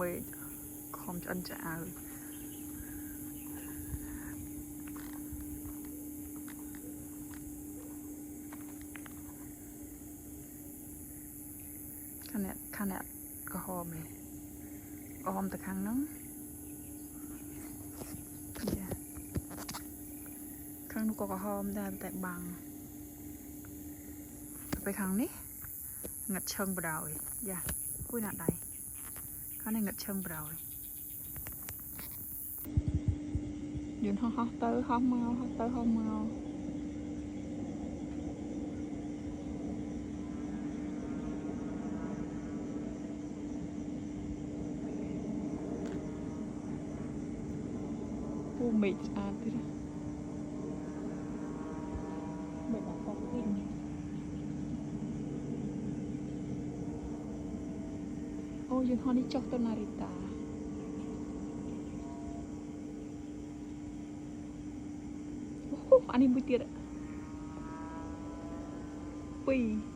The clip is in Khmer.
មេឃខំឆ្អិនឆ្អៅខាងអ្នកក្រហមឯងក្រហមទៅខាងហ្នឹងខាងនោះក៏ក្រហមដែរតែបាំងទៅខាងនេះងឹតឈឹងបដ ơi យ៉ាគួយណាស់ដៃខាងនេះងឹតឈឹងបដ ơi យន្តហោះទៅហោះមកហោះទៅហោះមកពូមេឃស្អាតទៀតមេឃដាក់កប់វិញ អូយន្តហោះនេះចុះទៅណារីតាអូអានេះមួយទៀតពីរ